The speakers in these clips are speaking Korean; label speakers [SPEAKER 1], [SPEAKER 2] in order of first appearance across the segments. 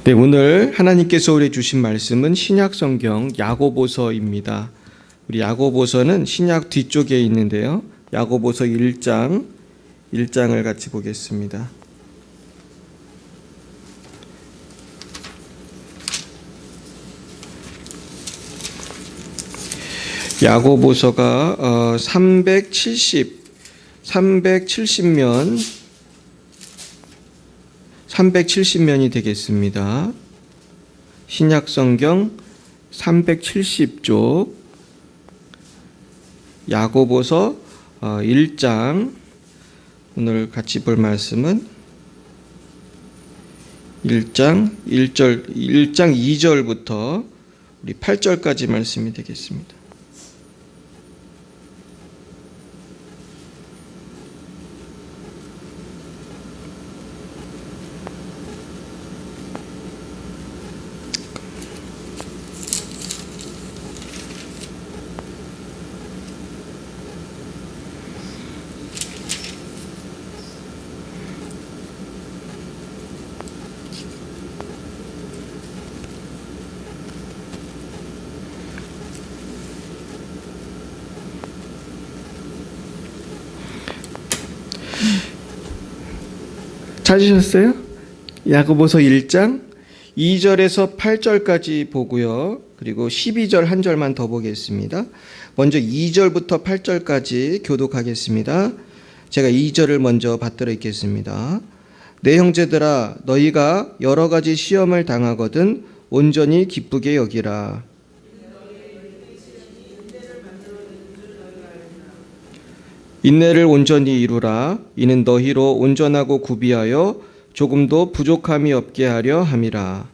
[SPEAKER 1] 네, 오늘 하나님께서 우리에게 주신 말씀은 신약 성경 야고보서입니다. 우리 야고보서는 신약 뒤쪽에 있는데요. 야고보서 1장을 같이 보겠습니다. 야고보서가 370면이 되겠습니다. 신약성경 370쪽 야고보서 1장, 오늘 같이 볼 말씀은 1장 2절부터 우리 8절까지 말씀이 되겠습니다. 찾으셨어요? 야고보서 1장 2절에서 8절까지 보고요. 그리고 12절 한 절만 더 보겠습니다. 먼저 2절부터 8절까지 교독하겠습니다. 제가 2절을 먼저 받들어 읽겠습니다. 내 형제들아, 너희가 여러 가지 시험을 당하거든 온전히 기쁘게 여기라. 인내를 온전히 이루라. 이는 너희로 온전하고 구비하여 조금도 부족함이 없게 하려 함이라.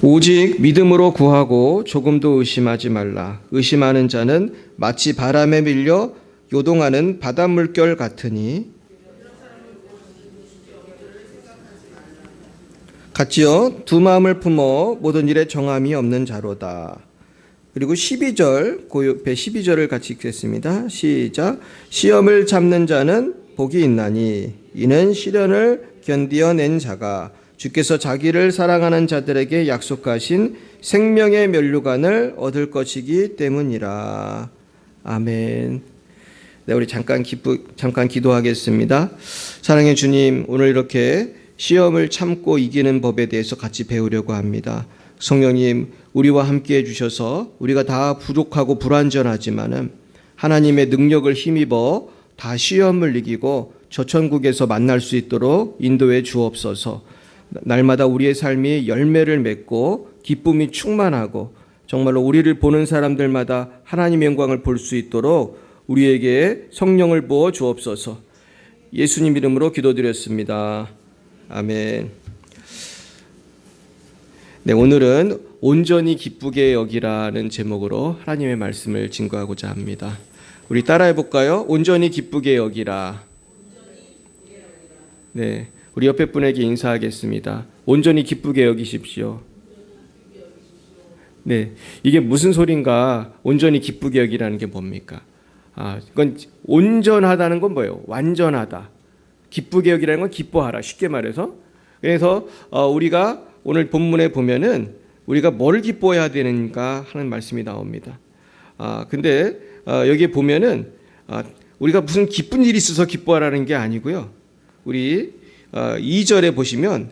[SPEAKER 1] 오직 믿음으로 구하고 조금도 의심하지 말라. 의심하는 자는 마치 바람에 밀려 요동하는 바닷물결 같으니 같이요 두 마음을 품어 모든 일에 정함이 없는 자로다. 그리고 12절, 그 옆에 12절을 같이 읽겠습니다. 시작. 시험을 참는 자는 복이 있나니 이는 시련을 견디어낸 자가 주께서 자기를 사랑하는 자들에게 약속하신 생명의 면류관을 얻을 것이기 때문이라. 아멘. 네, 우리 잠깐 기도하겠습니다. 사랑의 주님, 오늘 이렇게 시험을 참고 이기는 법에 대해서 같이 배우려고 합니다. 성령님, 우리와 함께 해주셔서 우리가 다 부족하고 불완전하지만은 하나님의 능력을 힘입어 다 시험을 이기고 저 천국에서 만날 수 있도록 인도해 주옵소서. 날마다 우리의 삶이 열매를 맺고 기쁨이 충만하고 정말로 우리를 보는 사람들마다 하나님의 영광을 볼 수 있도록 우리에게 성령을 부어 주옵소서. 예수님 이름으로 기도드렸습니다. 아멘. 네, 오늘은 온전히 기쁘게 여기라는 제목으로 하나님의 말씀을 증거하고자 합니다. 우리 따라해 볼까요? 온전히 기쁘게 여기라. 네, 우리 옆에 분에게 인사하겠습니다. 온전히 기쁘게 여기십시오. 네, 이게 무슨 소린가? 온전히 기쁘게 여기라는 게 뭡니까? 이건 온전하다는 건 뭐예요? 완전하다. 기쁘게 여기라는 건 기뻐하라. 쉽게 말해서. 그래서 우리가 오늘 본문에 보면은 우리가 뭘 기뻐해야 되는가 하는 말씀이 나옵니다. 근데 여기에 보면은 우리가 무슨 기쁜 일이 있어서 기뻐하라는 게 아니고요. 우리 2절에 보시면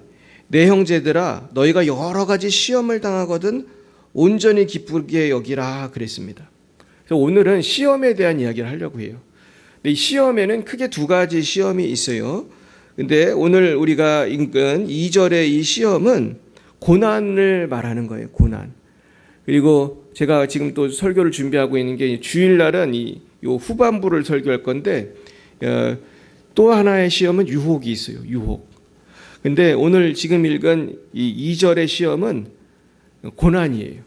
[SPEAKER 1] 내 형제들아, 너희가 여러 가지 시험을 당하거든 온전히 기쁘게 여기라 그랬습니다. 그래서 오늘은 시험에 대한 이야기를 하려고 해요. 이 시험에는 크게 두 가지 시험이 있어요. 근데 오늘 우리가 읽은 2절의 이 시험은 고난을 말하는 거예요. 고난. 그리고 제가 지금 또 설교를 준비하고 있는 게 주일날은 요 후반부를 설교할 건데 또 하나의 시험은 유혹이 있어요. 유혹. 근데 오늘 지금 읽은 이 2절의 시험은 고난이에요.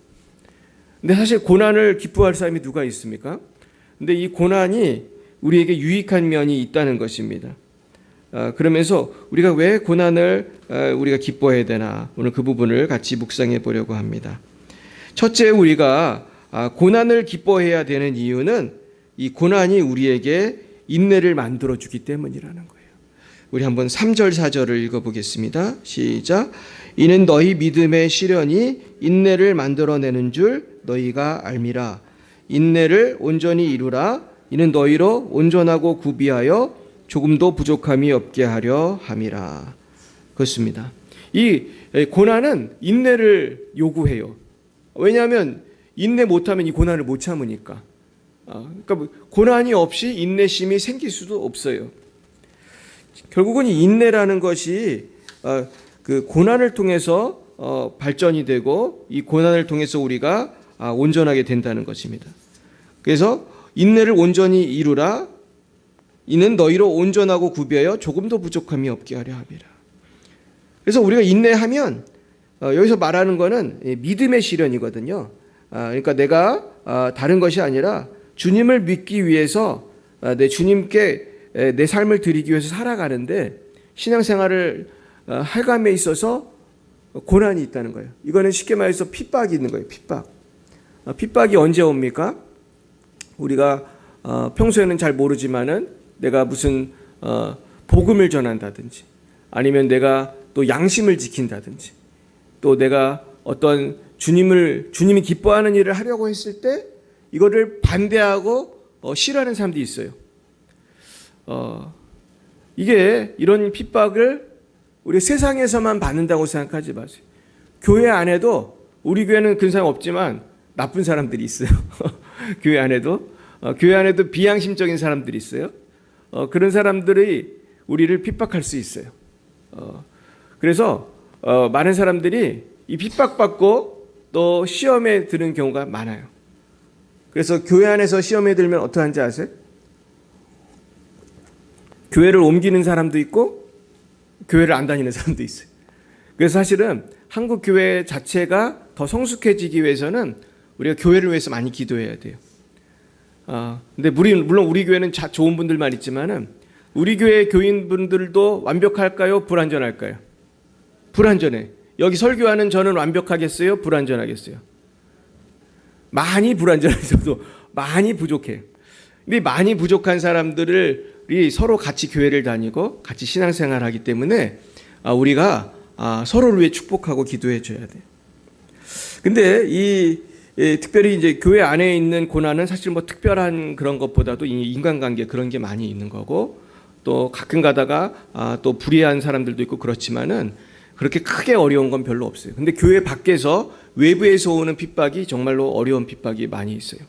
[SPEAKER 1] 근데 사실 고난을 기뻐할 사람이 누가 있습니까? 근데 이 고난이 우리에게 유익한 면이 있다는 것입니다. 그러면서 우리가 왜 고난을 우리가 기뻐해야 되나, 오늘 그 부분을 같이 묵상해 보려고 합니다. 첫째, 우리가 고난을 기뻐해야 되는 이유는 이 고난이 우리에게 인내를 만들어 주기 때문이라는 거예요. 우리 한번 3절 4절을 읽어보겠습니다. 시작. 이는 너희 믿음의 시련이 인내를 만들어내는 줄 너희가 알미라. 인내를 온전히 이루라. 이는 너희로 온전하고 구비하여 조금도 부족함이 없게 하려 함이라. 그렇습니다. 이 고난은 인내를 요구해요. 왜냐하면 인내 못하면 이 고난을 못 참으니까. 그러니까 고난이 없이 인내심이 생길 수도 없어요. 결국은 이 인내라는 것이 그 고난을 통해서 발전이 되고 이 고난을 통해서 우리가 온전하게 된다는 것입니다. 그래서 인내를 온전히 이루라. 이는 너희로 온전하고 구비하여 조금도 부족함이 없게 하려 함이라. 그래서 우리가 인내하면 여기서 말하는 것은 믿음의 시련이거든요. 그러니까 내가 다른 것이 아니라 주님을 믿기 위해서 내 주님께 내 삶을 드리기 위해서 살아가는데 신앙생활을 할감에 있어서 고난이 있다는 거예요. 이거는 쉽게 말해서 핍박이 있는 거예요. 핍박. 핍박이 언제 옵니까? 우리가 평소에는 잘 모르지만은 내가 무슨 복음을 전한다든지 아니면 내가 또 양심을 지킨다든지 또 내가 어떤 주님이 기뻐하는 일을 하려고 했을 때 이거를 반대하고 싫어하는 사람들이 있어요. 이게 이런 핍박을 우리 세상에서만 받는다고 생각하지 마세요. 교회 안에도 우리 교회는 그런 사람 없지만 나쁜 사람들이 있어요. 교회 안에도 비양심적인 사람들이 있어요. 그런 사람들이 우리를 핍박할 수 있어요. 그래서 많은 사람들이 이 핍박받고 또 시험에 드는 경우가 많아요. 그래서 교회 안에서 시험에 들면 어떠한지 아세요? 교회를 옮기는 사람도 있고 교회를 안 다니는 사람도 있어요. 그래서 사실은 한국 교회 자체가 더 성숙해지기 위해서는 우리가 교회를 위해서 많이 기도해야 돼요. 근데 물론 우리 교회는 좋은 분들만 있지만은 우리 교회 교인분들도 완벽할까요? 불완전할까요? 불완전해. 여기 설교하는 저는 완벽하겠어요? 불완전하겠어요? 많이 불완전해서도 많이 부족해요. 근데 많이 부족한 사람들이 서로 같이 교회를 다니고 같이 신앙생활하기 때문에 우리가 서로를 위해 축복하고 기도해 줘야 돼요. 근데 특별히 이제 교회 안에 있는 고난은 사실 뭐 특별한 그런 것보다도 인간관계 그런 게 많이 있는 거고 또 가끔 가다가 또 불의한 사람들도 있고 그렇지만은 그렇게 크게 어려운 건 별로 없어요. 근데 교회 밖에서 외부에서 오는 핍박이 정말로 어려운 핍박이 많이 있어요.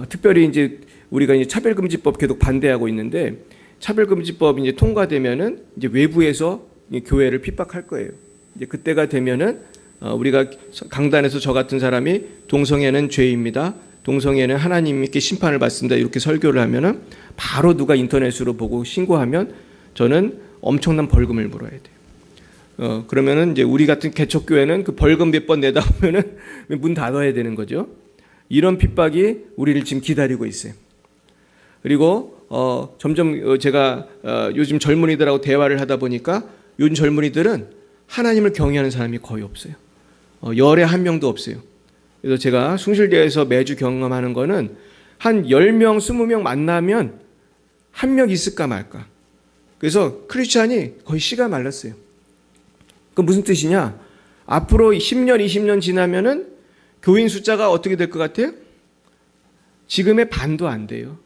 [SPEAKER 1] 특별히 이제 우리가 이제 차별금지법 계속 반대하고 있는데 차별금지법이 이제 통과되면은 이제 외부에서 교회를 핍박할 거예요. 이제 그때가 되면은 우리가 강단에서 저 같은 사람이 동성애는 죄입니다. 동성애는 하나님께 심판을 받습니다. 이렇게 설교를 하면은 바로 누가 인터넷으로 보고 신고하면 저는 엄청난 벌금을 물어야 돼요. 그러면은 이제 우리 같은 개척교회는 그 벌금 몇 번 내다 보면은 문 닫아야 되는 거죠. 이런 핍박이 우리를 지금 기다리고 있어요. 그리고 점점 제가 요즘 젊은이들하고 대화를 하다 보니까 요즘 젊은이들은 하나님을 경외하는 사람이 거의 없어요. 열에 한 명도 없어요. 그래서 제가 숭실대에서 매주 경험하는 거는 한 10명, 20명 만나면 한 명 있을까 말까. 그래서 크리스찬이 거의 씨가 말랐어요. 그 무슨 뜻이냐? 앞으로 10년, 20년 지나면은 교인 숫자가 어떻게 될 것 같아요? 지금의 반도 안 돼요.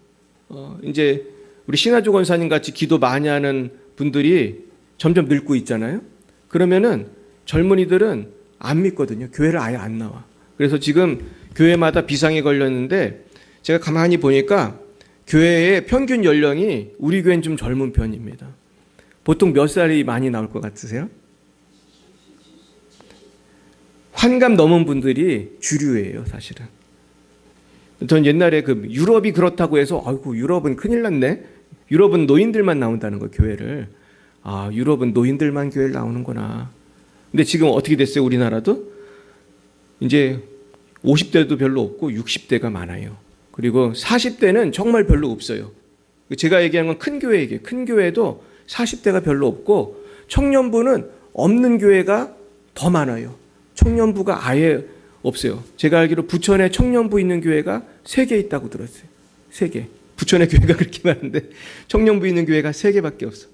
[SPEAKER 1] 이제 우리 신하조 권사님 같이 기도 많이 하는 분들이 점점 늙고 있잖아요. 그러면은 젊은이들은 안 믿거든요. 교회를 아예 안 나와. 그래서 지금 교회마다 비상이 걸렸는데 제가 가만히 보니까 교회의 평균 연령이 우리 교회는 좀 젊은 편입니다. 보통 몇 살이 많이 나올 것 같으세요? 환갑 넘은 분들이 주류예요, 사실은. 전 옛날에 그 유럽이 그렇다고 해서 아이고 유럽은 큰일 났네. 유럽은 노인들만 나온다는 거예요, 교회를. 유럽은 노인들만 교회를 나오는구나. 근데 지금 어떻게 됐어요, 우리나라도? 이제 50대도 별로 없고 60대가 많아요. 그리고 40대는 정말 별로 없어요. 제가 얘기하는 건 큰 교회 얘기예요. 큰 교회도 40대가 별로 없고 청년부는 없는 교회가 더 많아요. 청년부가 아예 없어요. 제가 알기로 부천에 청년부 있는 교회가 3개 있다고 들었어요. 3개. 부천의 교회가 그렇게 많은데 청년부 있는 교회가 3개밖에 없어.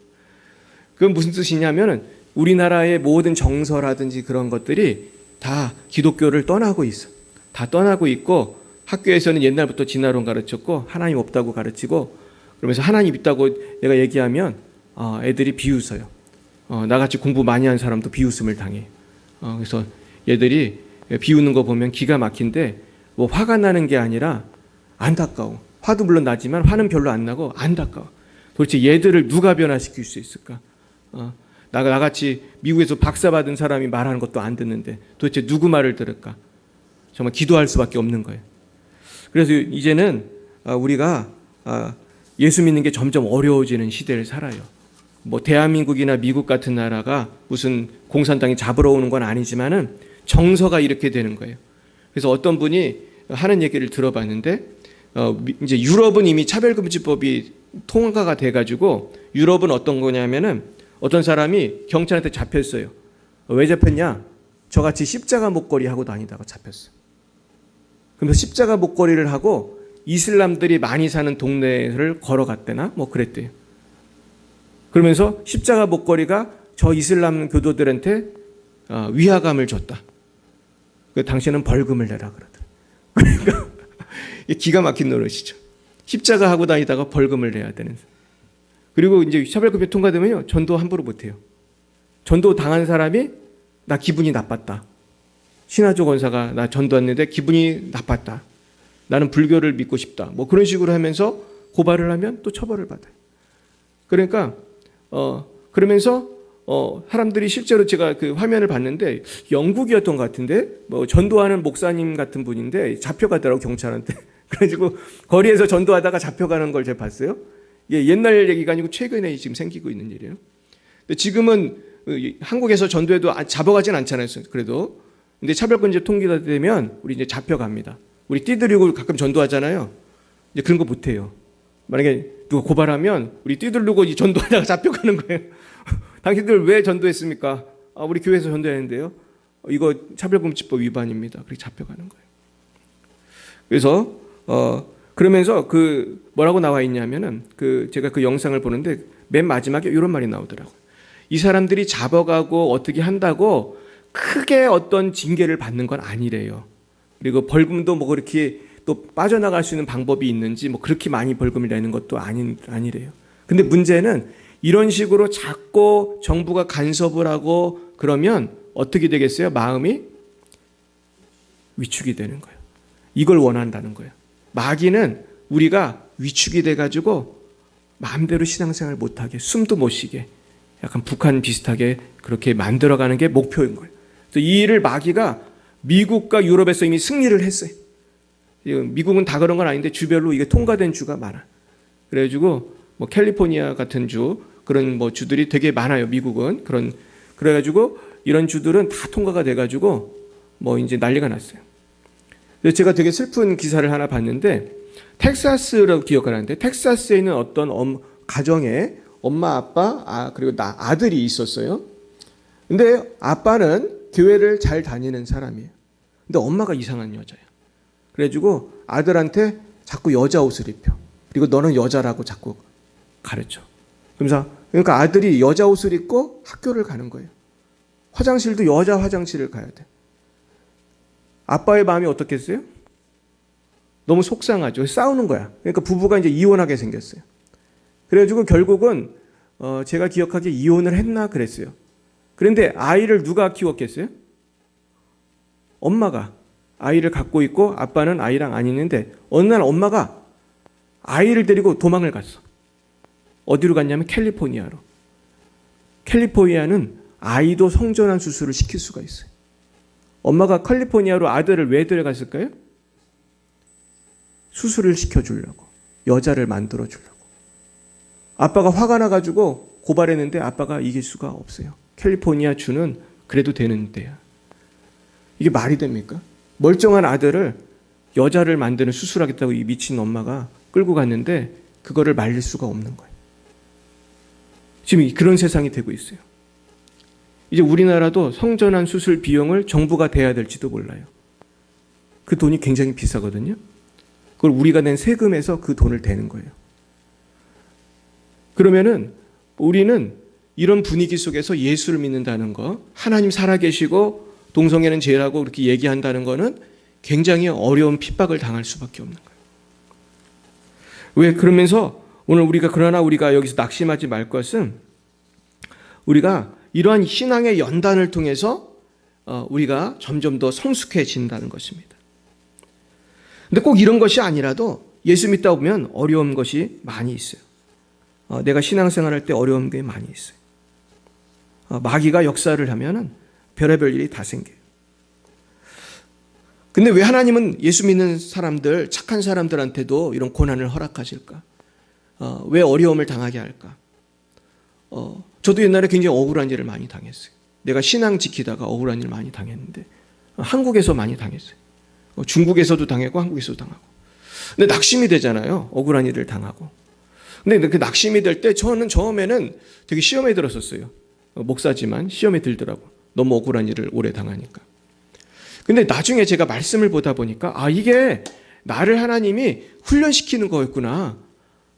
[SPEAKER 1] 그건 무슨 뜻이냐면은 우리나라의 모든 정서라든지 그런 것들이 다 기독교를 떠나고 있어. 다 떠나고 있고 학교에서는 옛날부터 진화론 가르쳤고 하나님 없다고 가르치고 그러면서 하나님 있다고 내가 얘기하면 애들이 비웃어요. 나같이 공부 많이 한 사람도 비웃음을 당해. 그래서 얘들이 비웃는 거 보면 기가 막힌데 뭐 화가 나는 게 아니라 안타까워. 화도 물론 나지만 화는 별로 안 나고 안타까워. 도대체 얘들을 누가 변화시킬 수 있을까? 나같이 미국에서 박사 받은 사람이 말하는 것도 안 듣는데 도대체 누구 말을 들을까? 정말 기도할 수밖에 없는 거예요. 그래서 이제는 우리가 예수 믿는 게 점점 어려워지는 시대를 살아요. 뭐 대한민국이나 미국 같은 나라가 무슨 공산당이 잡으러 오는 건 아니지만은 정서가 이렇게 되는 거예요. 그래서 어떤 분이 하는 얘기를 들어봤는데 이제 유럽은 이미 차별금지법이 통과가 돼가지고 유럽은 어떤 거냐면은 어떤 사람이 경찰한테 잡혔어요. 왜 잡혔냐? 저같이 십자가 목걸이 하고 다니다가 잡혔어. 그러면서 십자가 목걸이를 하고 이슬람들이 많이 사는 동네를 걸어갔대나 뭐 그랬대요. 그러면서 십자가 목걸이가 저 이슬람 교도들한테 위화감을 줬다. 당신은 벌금을 내라 그러더라. 그러니까 기가 막힌 노릇이죠. 십자가 하고 다니다가 벌금을 내야 되는. 그리고 이제 차별금지 통과되면요 전도 함부로 못해요. 전도 당한 사람이 나 기분이 나빴다. 신화조 권사가 나 전도했는데 기분이 나빴다. 나는 불교를 믿고 싶다. 뭐 그런 식으로 하면서 고발을 하면 또 처벌을 받아요. 그러니까 그러면서 사람들이 실제로 제가 그 화면을 봤는데 영국이었던 것 같은데 뭐 전도하는 목사님 같은 분인데 잡혀가더라고 경찰한테. 그래가지고 거리에서 전도하다가 잡혀가는 걸 제가 봤어요. 이게 옛날 얘기가 아니고 최근에 지금 생기고 있는 일이에요. 근데 지금은 한국에서 전도해도 잡아가진 않잖아요. 그래도 근데 차별금지 통과가 되면 우리 이제 잡혀갑니다. 우리 띠들이고 가끔 전도하잖아요. 이제 그런 거 못해요. 만약에 누가 고발하면 우리 띠들르고 전도하다가 잡혀가는 거예요. 당신들 왜 전도했습니까? 우리 교회에서 전도했는데요. 이거 차별금지법 위반입니다. 그렇게 잡혀가는 거예요. 그래서 그러면서 그 뭐라고 나와 있냐면은 제가 그 영상을 보는데 맨 마지막에 이런 말이 나오더라고요. 이 사람들이 잡아가고 어떻게 한다고 크게 어떤 징계를 받는 건 아니래요. 그리고 벌금도 뭐 그렇게 또 빠져나갈 수 있는 방법이 있는지 뭐 그렇게 많이 벌금을 내는 것도 아니래요. 근데 문제는 이런 식으로 자꾸 정부가 간섭을 하고 그러면 어떻게 되겠어요? 마음이 위축이 되는 거예요. 이걸 원한다는 거예요. 마귀는 우리가 위축이 돼가지고 마음대로 신앙생활 못하게 숨도 못 쉬게 약간 북한 비슷하게 그렇게 만들어가는 게 목표인 거예요. 그래서 이 일을 마귀가 미국과 유럽에서 이미 승리를 했어요. 미국은 다 그런 건 아닌데 주별로 이게 통과된 주가 많아. 그래가지고 뭐 캘리포니아 같은 주 그런 뭐 주들이 되게 많아요. 미국은 그래가지고 이런 주들은 다 통과가 돼가지고 뭐 이제 난리가 났어요. 그래서 제가 되게 슬픈 기사를 하나 봤는데 텍사스라고 기억하는데 텍사스에 있는 어떤 가정에 엄마 아빠 그리고 아들이 있었어요. 근데 아빠는 교회를 잘 다니는 사람이에요. 근데 엄마가 이상한 여자예요. 그래가지고 아들한테 자꾸 여자 옷을 입혀. 그리고 너는 여자라고 자꾸 가르쳐. 그러니까 아들이 여자 옷을 입고 학교를 가는 거예요. 화장실도 여자 화장실을 가야 돼. 아빠의 마음이 어떻겠어요? 너무 속상하죠. 싸우는 거야. 그러니까 부부가 이제 이혼하게 생겼어요. 그래가지고 결국은 제가 기억하기에 이혼을 했나 그랬어요. 그런데 아이를 누가 키웠겠어요? 엄마가 아이를 갖고 있고 아빠는 아이랑 안 있는데 어느 날 엄마가 아이를 데리고 도망을 갔어. 어디로 갔냐면 캘리포니아로. 캘리포니아는 아이도 성전환 수술을 시킬 수가 있어요. 엄마가 캘리포니아로 아들을 왜 데려갔을까요? 수술을 시켜주려고. 여자를 만들어주려고. 아빠가 화가 나가지고 고발했는데 아빠가 이길 수가 없어요. 캘리포니아 주는 그래도 되는 데야. 이게 말이 됩니까? 멀쩡한 아들을 여자를 만드는 수술하겠다고 이 미친 엄마가 끌고 갔는데 그거를 말릴 수가 없는 거예요. 지금 그런 세상이 되고 있어요. 이제 우리나라도 성전환 수술 비용을 정부가 대야 될지도 몰라요. 그 돈이 굉장히 비싸거든요. 그걸 우리가 낸 세금에서 그 돈을 대는 거예요. 그러면은 우리는 이런 분위기 속에서 예수를 믿는다는 거, 하나님 살아계시고 동성애는 죄라고 그렇게 얘기한다는 거는 굉장히 어려운 핍박을 당할 수밖에 없는 거예요. 왜? 그러면서 오늘 그러나 우리가 여기서 낙심하지 말 것은 우리가 이러한 신앙의 연단을 통해서 우리가 점점 더 성숙해진다는 것입니다. 근데 꼭 이런 것이 아니라도 예수 믿다 보면 어려운 것이 많이 있어요. 내가 신앙생활할 때 어려운 게 많이 있어요. 마귀가 역사를 하면은 별의별 일이 다 생겨요. 근데 왜 하나님은 예수 믿는 사람들, 착한 사람들한테도 이런 고난을 허락하실까? 왜 어려움을 당하게 할까? 저도 옛날에 굉장히 억울한 일을 많이 당했어요. 내가 신앙 지키다가 억울한 일을 많이 당했는데 한국에서 많이 당했어요. 중국에서도 당하고 한국에서도 당하고. 근데 낙심이 되잖아요. 억울한 일을 당하고. 근데 그 낙심이 될 때 저는 처음에는 되게 시험에 들었었어요. 목사지만 시험에 들더라고. 너무 억울한 일을 오래 당하니까. 근데 나중에 제가 말씀을 보다 보니까 이게 나를 하나님이 훈련시키는 거였구나.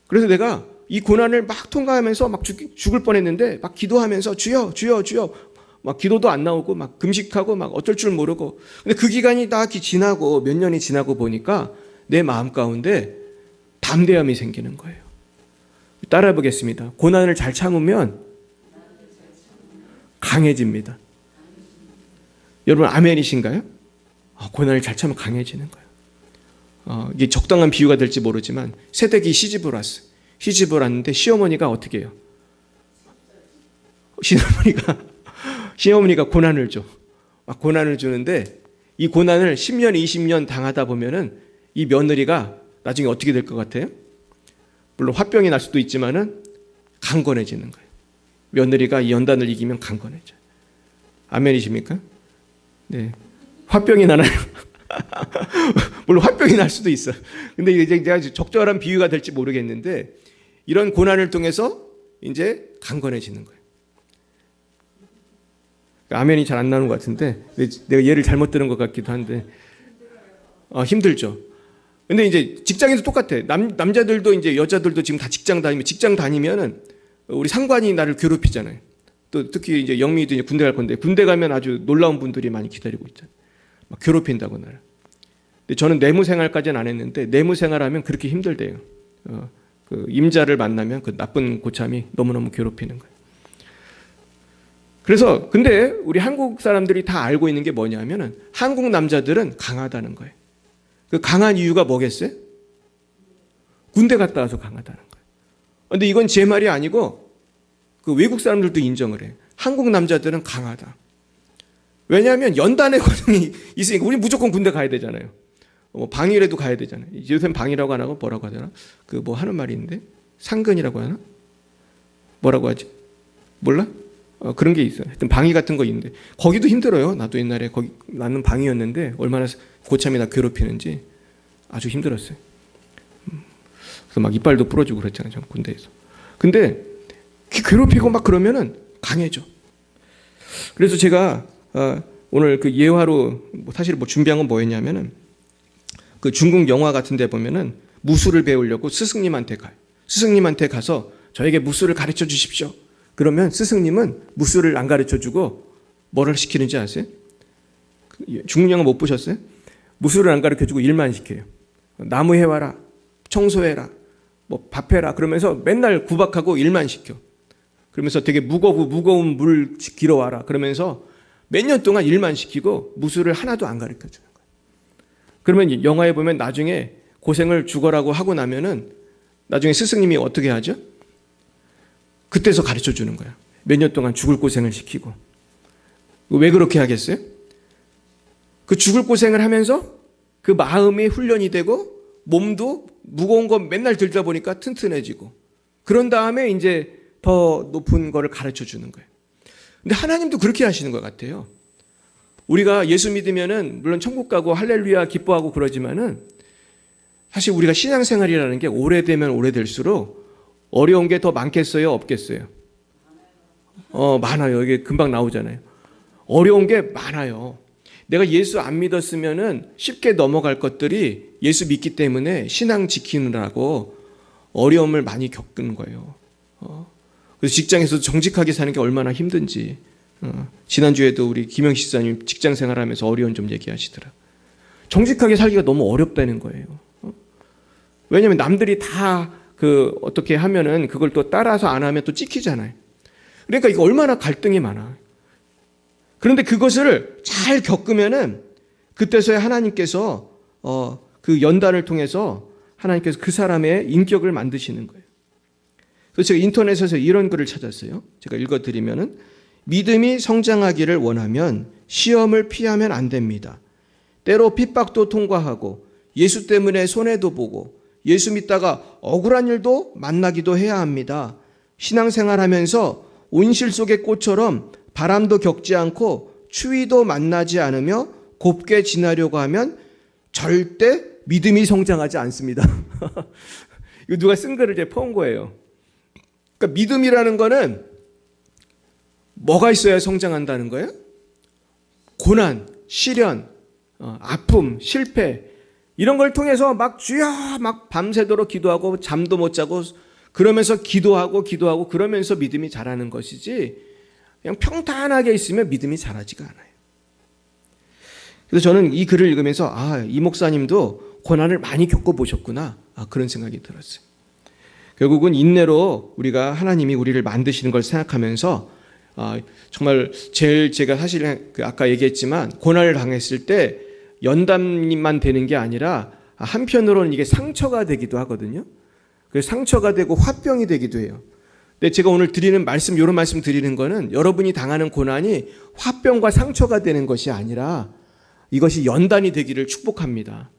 [SPEAKER 1] 그래서 내가 이 고난을 막 통과하면서 막 죽을 뻔했는데 막 기도하면서 주여 주여 주여 막 기도도 안 나오고 막 금식하고 막 어쩔 줄 모르고. 근데 그 기간이 딱 지나고 몇 년이 지나고 보니까 내 마음 가운데 담대함이 생기는 거예요. 따라해 보겠습니다. 고난을 잘 참으면 강해집니다. 여러분 아멘이신가요? 고난을 잘 참으면 강해지는 거예요. 이게 적당한 비유가 될지 모르지만 새댁이 시집을 왔어요. 시집을 왔는데 시어머니가 어떻게 해요? 시어머니가 고난을 줘. 고난을 주는데 이 고난을 10년, 20년 당하다 보면은 이 며느리가 나중에 어떻게 될 것 같아요? 물론 화병이 날 수도 있지만은 강건해지는 거예요. 며느리가 이 연단을 이기면 강건해져요. 아멘이십니까? 네. 화병이 나나요? 물론 화병이 날 수도 있어. 근데 이제 내가 적절한 비유가 될지 모르겠는데 이런 고난을 통해서 이제 강건해지는 거예요. 아멘이 잘 안 나오는 것 같은데 내가 예를 잘못 들은 것 같기도 한데 힘들죠. 근데 이제 직장에도 똑같아. 남자들도 이제 여자들도 지금 다 직장 다니면은 우리 상관이 나를 괴롭히잖아요. 또 특히 이제 영미도 이제 군대 갈 건데 군대 가면 아주 놀라운 분들이 많이 기다리고 있잖아요. 막 괴롭힌다고 나를. 근데 저는 내무 생활까지는 안 했는데 내무 생활하면 그렇게 힘들대요. 그 임자를 만나면 그 나쁜 고참이 너무너무 괴롭히는 거예요. 그래서 근데 우리 한국 사람들이 다 알고 있는 게 뭐냐면은 한국 남자들은 강하다는 거예요. 그 강한 이유가 뭐겠어요? 군대 갔다 와서 강하다는 거예요. 근데 이건 제 말이 아니고 그 외국 사람들도 인정을 해요. 한국 남자들은 강하다. 왜냐하면 연단의 과정이 있으니까 우리 무조건 군대 가야 되잖아요. 방위라도 가야 되잖아요. 요새는 방위라고 안 하고 뭐라고 하잖아. 그 뭐 하는 말이 있는데 상근이라고 하나? 뭐라고 하지? 몰라? 그런 게 있어요. 하여튼 방위 같은 거 있는데 거기도 힘들어요. 나도 옛날에 거기 나는 방위였는데 얼마나 고참이 나 괴롭히는지 아주 힘들었어요. 그래서 막 이빨도 부러지고 그랬잖아요. 전 군대에서. 근데 괴롭히고 막 그러면은 강해져. 그래서 제가 오늘 그 예화로 사실 준비한 건 뭐였냐면은 그 중국 영화 같은 데 보면은 무술을 배우려고 스승님한테 가요. 스승님한테 가서 저에게 무술을 가르쳐 주십시오. 그러면 스승님은 무술을 안 가르쳐 주고 뭐를 시키는지 아세요? 중국 영화 못 보셨어요? 무술을 안 가르쳐 주고 일만 시켜요. 나무 해와라, 청소해라, 뭐 밥해라 그러면서 맨날 구박하고 일만 시켜. 그러면서 되게 무거운 물 길어와라 그러면서 몇 년 동안 일만 시키고 무술을 하나도 안 가르쳐 주는 거예요. 그러면 영화에 보면 나중에 고생을 죽어라고 하고 나면은 나중에 스승님이 어떻게 하죠? 그때서 가르쳐 주는 거야. 몇 년 동안 죽을 고생을 시키고. 왜 그렇게 하겠어요? 그 죽을 고생을 하면서 그 마음이 훈련이 되고 몸도 무거운 거 맨날 들다 보니까 튼튼해지고 그런 다음에 이제 더 높은 거를 가르쳐 주는 거예요. 근데 하나님도 그렇게 하시는 것 같아요. 우리가 예수 믿으면은 물론 천국 가고 할렐루야 기뻐하고 그러지만은 사실 우리가 신앙생활이라는 게 오래되면 오래될수록 어려운 게 더 많겠어요? 없겠어요? 많아요. 이게 금방 나오잖아요. 어려운 게 많아요. 내가 예수 안 믿었으면은 쉽게 넘어갈 것들이 예수 믿기 때문에 신앙 지키느라고 어려움을 많이 겪는 거예요. 그래서 직장에서 정직하게 사는 게 얼마나 힘든지. 지난주에도 우리 김영식 지사님 직장 생활하면서 어려운 점 얘기하시더라. 정직하게 살기가 너무 어렵다는 거예요. 왜냐하면 남들이 다 어떻게 하면은 그걸 또 따라서 안 하면 또 찍히잖아요. 그러니까 이거 얼마나 갈등이 많아. 그런데 그것을 잘 겪으면은 그때서야 하나님께서 그 연단을 통해서 하나님께서 그 사람의 인격을 만드시는 거예요. 그래서 제가 인터넷에서 이런 글을 찾았어요. 제가 읽어드리면은 믿음이 성장하기를 원하면 시험을 피하면 안 됩니다. 때로 핍박도 통과하고 예수 때문에 손해도 보고 예수 믿다가 억울한 일도 만나기도 해야 합니다. 신앙생활하면서 온실 속의 꽃처럼 바람도 겪지 않고 추위도 만나지 않으며 곱게 지나려고 하면 절대 믿음이 성장하지 않습니다. 이거 누가 쓴 글을 제가 퍼온 거예요. 그러니까 믿음이라는 거는 뭐가 있어야 성장한다는 거예요? 고난, 시련, 아픔, 실패 이런 걸 통해서 막 주여 막 밤새도록 기도하고 잠도 못 자고 그러면서 기도하고 그러면서 믿음이 자라는 것이지 그냥 평탄하게 있으면 믿음이 자라지가 않아요. 그래서 저는 이 글을 읽으면서 이 목사님도 고난을 많이 겪어보셨구나 그런 생각이 들었어요. 결국은 인내로 우리가 하나님이 우리를 만드시는 걸 생각하면서 정말 제가 사실 아까 얘기했지만 고난을 당했을 때 연단만 되는 게 아니라 한편으로는 이게 상처가 되기도 하거든요. 그래서 상처가 되고 화병이 되기도 해요. 근데 제가 오늘 드리는 말씀, 이런 말씀 드리는 거는 여러분이 당하는 고난이 화병과 상처가 되는 것이 아니라 이것이 연단이 되기를 축복합니다.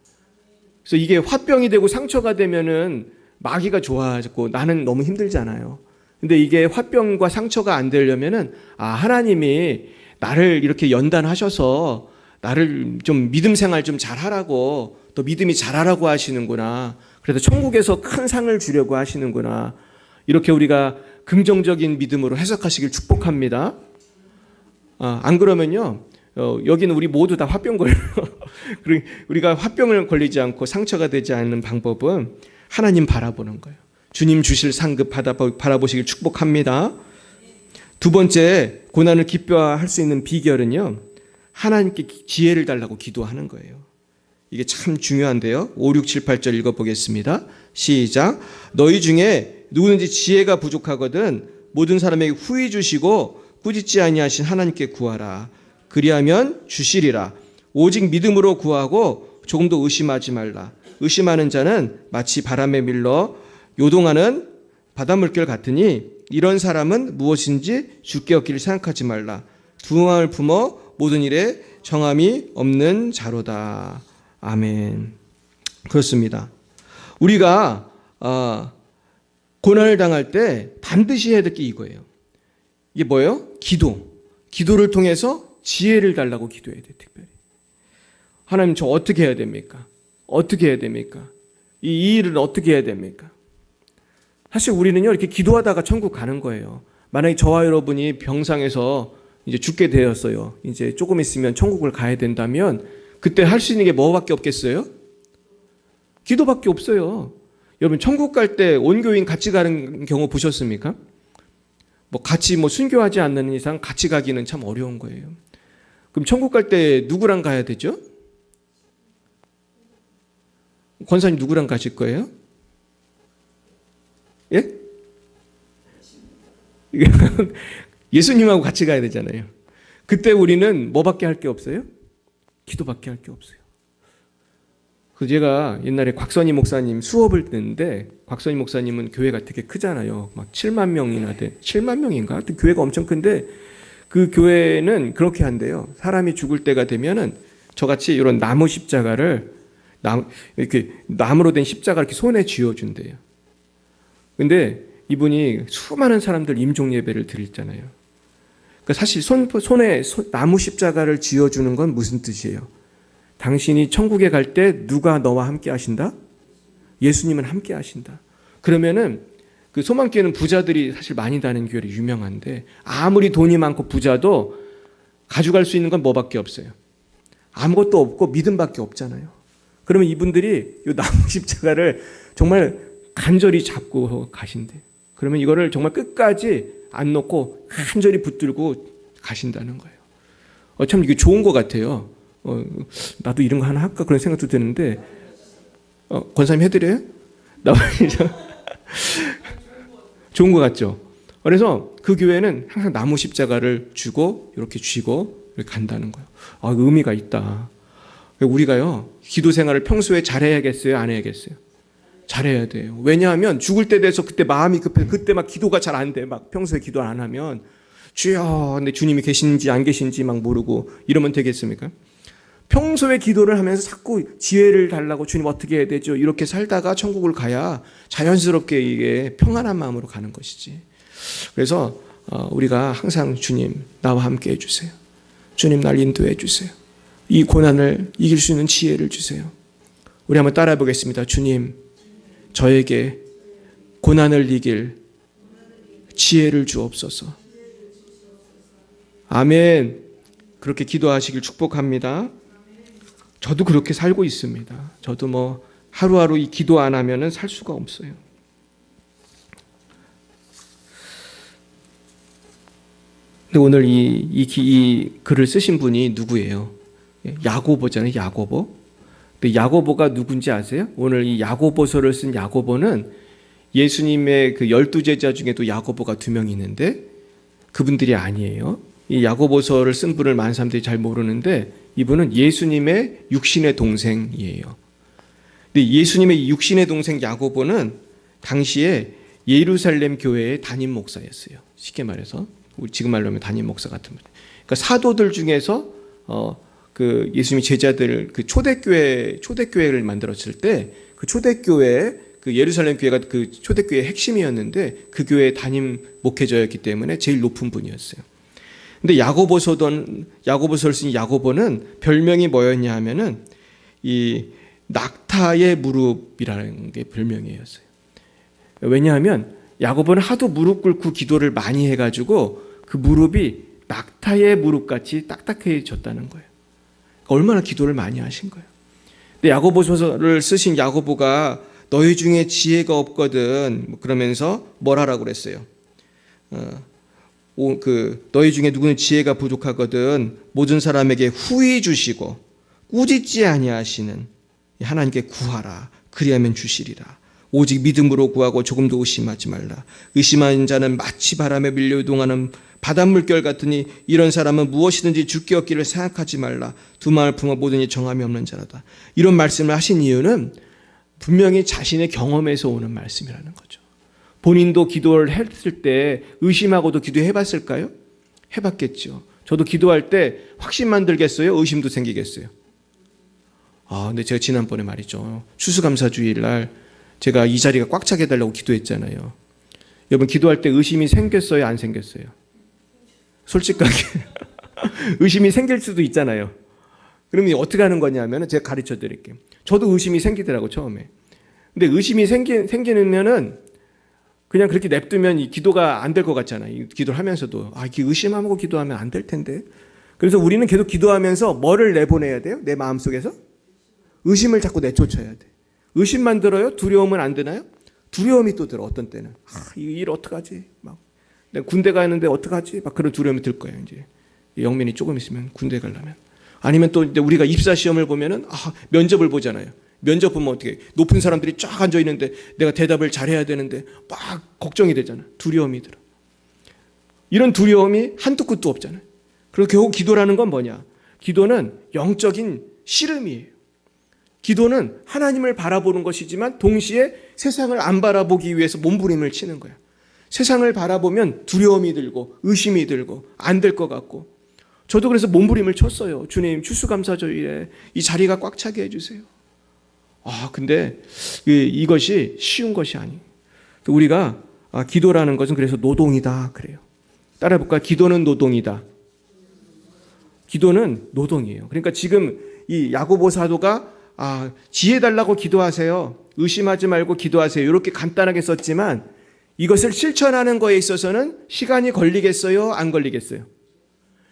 [SPEAKER 1] 그래서 이게 화병이 되고 상처가 되면은 마귀가 좋아하고 나는 너무 힘들잖아요. 근데 이게 화병과 상처가 안 되려면은 하나님이 나를 이렇게 연단하셔서 나를 좀 믿음 생활 좀 잘하라고 또 믿음이 잘하라고 하시는구나. 그래서 천국에서 큰 상을 주려고 하시는구나. 이렇게 우리가 긍정적인 믿음으로 해석하시길 축복합니다. 안 그러면요. 여기는 우리 모두 다 화병 걸려요. 우리가 화병을 걸리지 않고 상처가 되지 않는 방법은 하나님 바라보는 거예요. 주님 주실 상급 바라보시길 축복합니다. 두 번째, 고난을 기뻐할 수 있는 비결은요. 하나님께 지혜를 달라고 기도하는 거예요. 이게 참 중요한데요. 5, 6, 7, 8절 읽어보겠습니다. 시작. 너희 중에 누구든지 지혜가 부족하거든 모든 사람에게 후히 주시고 꾸짖지 아니하신 하나님께 구하라. 그리하면 주시리라. 오직 믿음으로 구하고 조금도 의심하지 말라. 의심하는 자는 마치 바람에 밀려 요동하는 바닷물결 같으니 이런 사람은 무엇인지 주께 얻기를 생각하지 말라. 두 마음을 품어 모든 일에 정함이 없는 자로다. 아멘. 그렇습니다. 우리가 고난을 당할 때 반드시 해야 될 게 이거예요. 이게 뭐예요? 기도를 통해서 지혜를 달라고 기도해야 돼요. 특별히. 하나님 저 어떻게 해야 됩니까? 어떻게 해야 됩니까? 이 일은 어떻게 해야 됩니까? 사실 우리는요 이렇게 기도하다가 천국 가는 거예요. 만약에 저와 여러분이 병상에서 이제 죽게 되었어요. 이제 조금 있으면 천국을 가야 된다면 그때 할 수 있는 게 뭐밖에 없겠어요? 기도밖에 없어요. 여러분 천국 갈 때 온교인 같이 가는 경우 보셨습니까? 같이 순교하지 않는 이상 같이 가기는 참 어려운 거예요. 그럼 천국 갈 때 누구랑 가야 되죠? 권사님 누구랑 가실 거예요? 예? 예수님하고 같이 가야 되잖아요. 그때 우리는 뭐밖에 할 게 없어요? 기도밖에 할 게 없어요. 그래서 제가 옛날에 곽선희 목사님 수업을 듣는데 곽선희 목사님은 교회가 되게 크잖아요. 막 7만 명이나 7만 명인가? 하여튼 교회가 엄청 큰데 그 교회는 그렇게 한대요. 사람이 죽을 때가 되면은 저같이 이런 나무 십자가를 이렇게 나무로 된 십자가 이렇게 손에 쥐어준대요. 근데 이분이 수많은 사람들 임종 예배를 드리잖아요. 그러니까 사실 손에 나무 십자가를 쥐어주는 건 무슨 뜻이에요? 당신이 천국에 갈 때 누가 너와 함께 하신다? 예수님은 함께 하신다. 그러면은 그 소망교회는 부자들이 사실 많이 다니는 교회로 유명한데 아무리 돈이 많고 부자도 가져갈 수 있는 건 뭐밖에 없어요? 아무것도 없고 믿음밖에 없잖아요. 그러면 이분들이 이 나무 십자가를 정말 간절히 잡고 가신대. 그러면 이거를 정말 끝까지 안 놓고 간절히 붙들고 가신다는 거예요. 참 이게 좋은 것 같아요. 나도 이런 거 하나 할까 그런 생각도 드는데 권사님 해드려요? 좋은 것 같죠. 그래서 그 교회는 항상 나무 십자가를 주고 이렇게 쥐고 이렇게 간다는 거예요. 의미가 있다. 우리가요 기도 생활을 평소에 잘해야겠어요, 안 해야겠어요? 잘해야 돼요. 왜냐하면 죽을 때 돼서 그때 마음이 급해 그때 막 기도가 잘 안 돼. 막 평소에 기도 안 하면 주여, 근데 주님이 계신지 안 계신지 막 모르고 이러면 되겠습니까? 평소에 기도를 하면서 자꾸 지혜를 달라고 주님 어떻게 해야 되죠? 이렇게 살다가 천국을 가야 자연스럽게 이게 평안한 마음으로 가는 것이지. 그래서 우리가 항상 주님 나와 함께 해주세요. 주님 날 인도해 주세요. 이 고난을 이길 수 있는 지혜를 주세요. 우리 한번 따라해 보겠습니다. 주님 저에게 고난을 이길 지혜를 주옵소서. 아멘. 그렇게 기도하시길 축복합니다. 저도 그렇게 살고 있습니다. 저도 하루하루 이 기도 안 하면은 살 수가 없어요. 근데 오늘 이 글을 쓰신 분이 누구예요? 야고보잖아요. 야고보. 근데 야고보가 누군지 아세요? 오늘 이 야고보서를 쓴 야고보는 예수님의 그 12제자 중에도 야고보가 2명 있는데 그분들이 아니에요. 이 야고보서를 쓴 분을 많은 사람들이 잘 모르는데 이분은 예수님의 육신의 동생이에요. 근데 예수님의 육신의 동생 야고보는 당시에 예루살렘 교회의 담임 목사였어요. 쉽게 말해서 지금 말로 하면 담임 목사 같은 분. 그러니까 사도들 중에서 그 예수님이 제자들 그 초대교회를 만들었을 때 그 초대교회 그 예루살렘 교회가 그 초대교회의 핵심이었는데 그 교회의 담임 목회자였기 때문에 제일 높은 분이었어요. 근데 야고보서를 쓴 야고보는 별명이 뭐였냐 하면은 이 낙타의 무릎이라는 게 별명이었어요. 왜냐하면 야고보는 하도 무릎 꿇고 기도를 많이 해가지고 그 무릎이 낙타의 무릎같이 딱딱해졌다는 거예요. 얼마나 기도를 많이 하신 거예요. 근데 야고보서를 쓰신 야고보가 너희 중에 지혜가 없거든 그러면서 뭘 하라고 그랬어요? 너희 중에 누구는 지혜가 부족하거든 모든 사람에게 후히 주시고 꾸짖지 아니하시는 하나님께 구하라 그리하면 주시리라. 오직 믿음으로 구하고 조금도 의심하지 말라. 의심하는 자는 마치 바람에 밀려 이동하는 바닷물결 같으니 이런 사람은 무엇이든지 줄 게 없기를 생각하지 말라. 두 마음을 품어 모든 일 정함이 없는 자라다. 이런 말씀을 하신 이유는 분명히 자신의 경험에서 오는 말씀이라는 거죠. 본인도 기도를 했을 때 의심하고도 기도해봤을까요? 해봤겠죠. 저도 기도할 때 확신만 들겠어요? 의심도 생기겠어요? 근데 제가 지난번에 말이죠. 추수감사주일 날 제가 이 자리가 꽉 차게 해달라고 기도했잖아요. 여러분 기도할 때 의심이 생겼어요? 안 생겼어요? 솔직하게 의심이 생길 수도 있잖아요. 그러면 어떻게 하는 거냐면 제가 가르쳐 드릴게요. 저도 의심이 생기더라고 처음에. 근데 의심이 생기면은 그냥 그렇게 냅두면 이 기도가 안 될 것 같잖아요. 기도를 하면서도 이렇게 의심하고 기도하면 안 될 텐데. 그래서 우리는 계속 기도하면서 뭐를 내보내야 돼요? 내 마음속에서? 의심을 자꾸 내쫓아야 돼. 의심만 들어요? 두려움은 안 드나요? 두려움이 또 들어. 어떤 때는 이 일 어떡하지? 막 내가 군대 가는데 어떡하지? 막 그런 두려움이 들 거예요. 이제 영민이 조금 있으면 군대 가려면. 아니면 또 이제 우리가 입사 시험을 보면은 면접을 보잖아요. 면접 보면 어떻게 높은 사람들이 쫙 앉아 있는데 내가 대답을 잘해야 되는데 막 걱정이 되잖아. 두려움이 들어. 이런 두려움이 한두 끝도 없잖아요. 그리고 결국 기도라는 건 뭐냐? 기도는 영적인 씨름이에요. 기도는 하나님을 바라보는 것이지만 동시에 세상을 안 바라보기 위해서 몸부림을 치는 거야. 세상을 바라보면 두려움이 들고 의심이 들고 안 될 것 같고. 저도 그래서 몸부림을 쳤어요. 주님 추수감사절에 이 자리가 꽉 차게 해주세요. 근데 이것이 쉬운 것이 아니에요. 우리가 기도라는 것은 그래서 노동이다 그래요. 따라해볼까요? 기도는 노동이다. 기도는 노동이에요. 그러니까 지금 이 야고보 사도가 지혜 달라고 기도하세요. 의심하지 말고 기도하세요. 이렇게 간단하게 썼지만 이것을 실천하는 거에 있어서는 시간이 걸리겠어요? 안 걸리겠어요?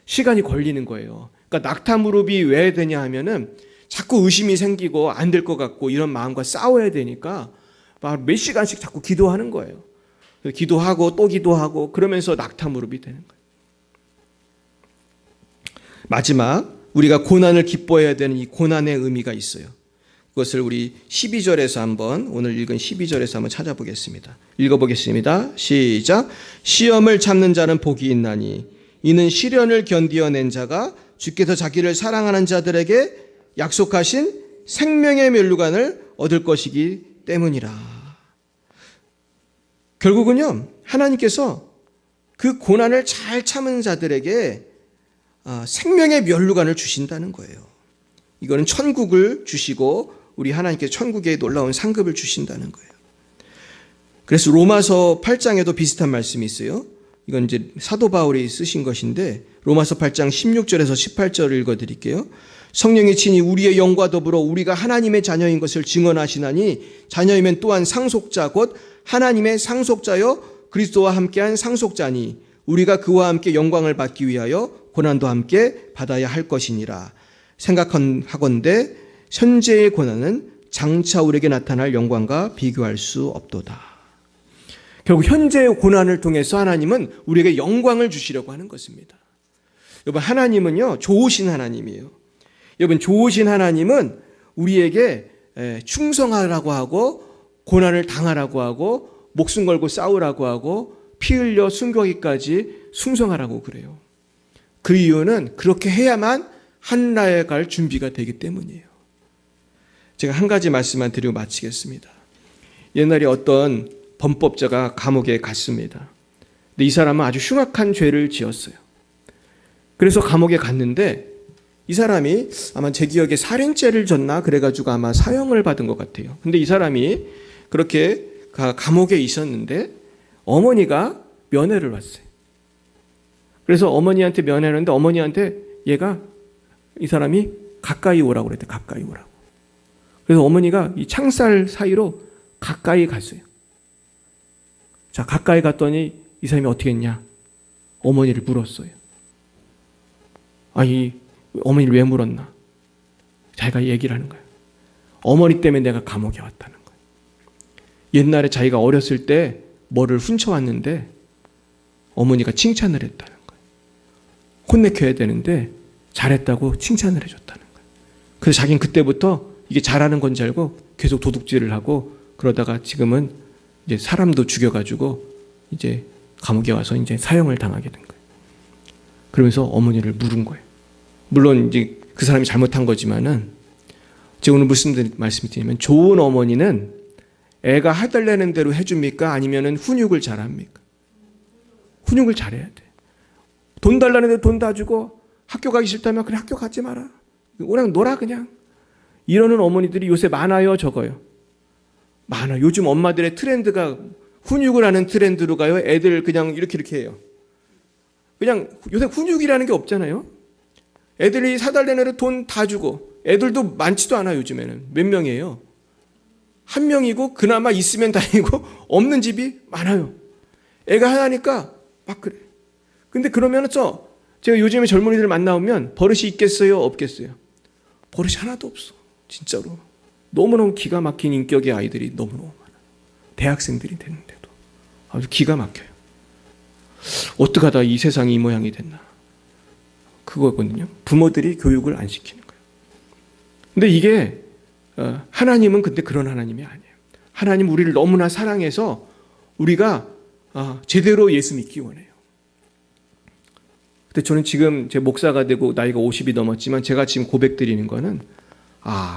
[SPEAKER 1] 시간이 걸리는 거예요. 그러니까 낙타 무릎이 왜 되냐 하면은 자꾸 의심이 생기고 안 될 것 같고 이런 마음과 싸워야 되니까 몇 시간씩 자꾸 기도하는 거예요. 기도하고 또 기도하고 그러면서 낙타 무릎이 되는 거예요. 마지막 우리가 고난을 기뻐해야 되는 이 고난의 의미가 있어요. 그것을 우리 12절에서 한번 오늘 읽은 12절에서 한번 찾아보겠습니다. 읽어보겠습니다. 시작. 시험을 참는 자는 복이 있나니 이는 시련을 견디어낸 자가 주께서 자기를 사랑하는 자들에게 약속하신 생명의 면류관을 얻을 것이기 때문이라. 결국은요, 하나님께서 그 고난을 잘 참은 자들에게 생명의 면류관을 주신다는 거예요. 이거는 천국을 주시고 우리 하나님께서 천국에 놀라운 상급을 주신다는 거예요. 그래서 로마서 8장에도 비슷한 말씀이 있어요. 이건 이제 사도 바울이 쓰신 것인데 로마서 8장 16절에서 18절을 읽어드릴게요. 성령이 친히 우리의 영과 더불어 우리가 하나님의 자녀인 것을 증언하시나니 자녀이면 또한 상속자 곧 하나님의 상속자여 그리스도와 함께한 상속자니 우리가 그와 함께 영광을 받기 위하여 고난도 함께 받아야 할 것이니라. 생각하건대 현재의 고난은 장차 우리에게 나타날 영광과 비교할 수 없도다. 결국 현재의 고난을 통해서 하나님은 우리에게 영광을 주시려고 하는 것입니다. 여러분, 하나님은요 좋으신 하나님이에요. 여러분, 좋으신 하나님은 우리에게 충성하라고 하고 고난을 당하라고 하고 목숨 걸고 싸우라고 하고 피 흘려 순교하기까지 충성하라고 그래요. 그 이유는 그렇게 해야만 하늘나라에 갈 준비가 되기 때문이에요. 제가 한 가지 말씀만 드리고 마치겠습니다. 옛날에 어떤 범법자가 감옥에 갔습니다. 근데 이 사람은 아주 흉악한 죄를 지었어요. 그래서 감옥에 갔는데 이 사람이 아마 제 기억에 살인죄를 졌나 그래가지고 아마 사형을 받은 것 같아요. 근데 이 사람이 그렇게 감옥에 있었는데 어머니가 면회를 왔어요. 그래서 어머니한테 면회를 했는데 어머니한테 이 사람이 가까이 오라고 그랬대. 가까이 오라고. 그래서 어머니가 이 창살 사이로 가까이 갔어요. 자, 가까이 갔더니 이 사람이 어떻게 했냐? 어머니를 물었어요. 아니, 어머니를 왜 물었나? 자기가 얘기를 하는 거예요. 어머니 때문에 내가 감옥에 왔다는 거예요. 옛날에 자기가 어렸을 때 뭐를 훔쳐왔는데 어머니가 칭찬을 했다는 거예요. 혼내켜야 되는데 잘했다고 칭찬을 해줬다는 거예요. 그래서 자기는 그때부터 이게 잘하는 건지 알고 계속 도둑질을 하고 그러다가 지금은 이제 사람도 죽여가지고 이제 감옥에 와서 이제 사형을 당하게 된 거예요. 그러면서 어머니를 물은 거예요. 물론 이제 그 사람이 잘못한 거지만은 제가 오늘 무슨 말씀을 드리냐면 좋은 어머니는 애가 해달라는 대로 해줍니까? 아니면은 훈육을 잘합니까? 훈육을 잘해야 돼. 돈 달라는 대로 돈 다 주고 학교 가기 싫다면 그래 학교 가지 마라. 그냥 놀아 그냥. 이러는 어머니들이 요새 많아요, 적어요? 많아. 요즘 엄마들의 트렌드가 훈육을 하는 트렌드로 가요. 애들 그냥 이렇게 해요. 그냥 요새 훈육이라는 게 없잖아요. 애들이 사달라는 대로 돈 다 주고 애들도 많지도 않아 요즘에는. 몇 명이에요? 한 명이고 그나마 있으면 다행이고 없는 집이 많아요. 애가 하나니까 막 그래. 근데 그러면 제가 요즘에 젊은이들 만나면 버릇이 있겠어요? 없겠어요? 버릇이 하나도 없어. 진짜로. 너무너무 기가 막힌 인격의 아이들이 너무너무 많아요. 대학생들이 됐는데도 아주 기가 막혀요. 어떻게 하다 이 세상이 이 모양이 됐나. 그거거든요. 부모들이 교육을 안 시키는 거예요. 근데 이게 하나님은 근데 그런 하나님이 아니에요. 하나님 우리를 너무나 사랑해서 우리가 제대로 예수 믿기 원해요. 근데 저는 지금 제 목사가 되고 나이가 50이 넘었지만 제가 지금 고백드리는 거는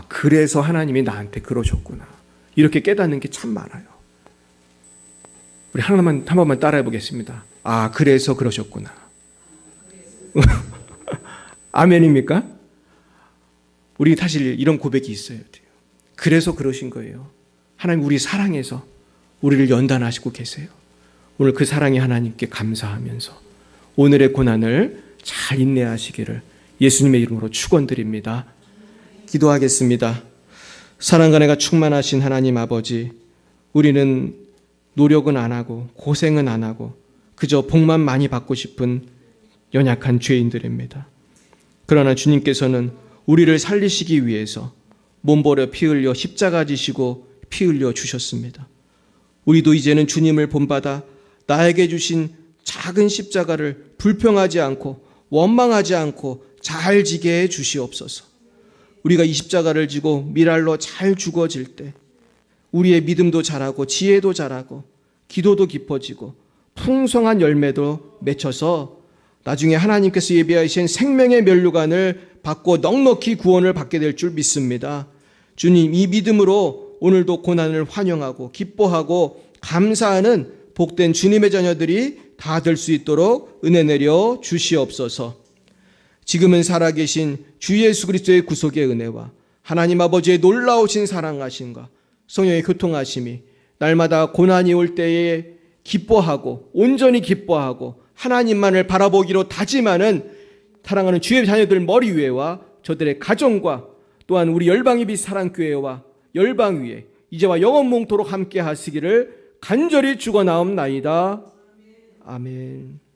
[SPEAKER 1] 그래서 하나님이 나한테 그러셨구나. 이렇게 깨닫는 게 참 많아요. 우리 한 번만 따라해 보겠습니다. 그래서 그러셨구나. 아멘입니까? 우리 사실 이런 고백이 있어야 돼요. 그래서 그러신 거예요. 하나님 우리 사랑해서 우리를 연단하시고 계세요. 오늘 그 사랑의 하나님께 감사하면서 오늘의 고난을 잘 인내하시기를 예수님의 이름으로 축원드립니다. 기도하겠습니다. 사랑과 은혜가 충만하신 하나님 아버지, 우리는 노력은 안 하고 고생은 안 하고 그저 복만 많이 받고 싶은 연약한 죄인들입니다. 그러나 주님께서는 우리를 살리시기 위해서 몸버려 피 흘려 십자가 지시고 피 흘려 주셨습니다. 우리도 이제는 주님을 본받아 나에게 주신 작은 십자가를 불평하지 않고 원망하지 않고 잘 지게 해 주시옵소서. 우리가 이 십자가를 지고 미랄로 잘 죽어질 때 우리의 믿음도 자라고 지혜도 자라고 기도도 깊어지고 풍성한 열매도 맺혀서 나중에 하나님께서 예비하신 생명의 면류관을 받고 넉넉히 구원을 받게 될 줄 믿습니다. 주님, 이 믿음으로 오늘도 고난을 환영하고 기뻐하고 감사하는 복된 주님의 자녀들이 다 될 수 있도록 은혜 내려 주시옵소서. 지금은 살아계신 주 예수 그리스도의 구속의 은혜와 하나님 아버지의 놀라우신 사랑하심과 성령의 교통하심이 날마다 고난이 올 때에 기뻐하고 온전히 기뻐하고 하나님만을 바라보기로 다짐하는 사랑하는 주의 자녀들 머리 위에와 저들의 가정과 또한 우리 열방예비 사랑교회와 열방 위에 이제와 영원 몽토록 함께 하시기를 간절히 축원하옵나이다. 아멘.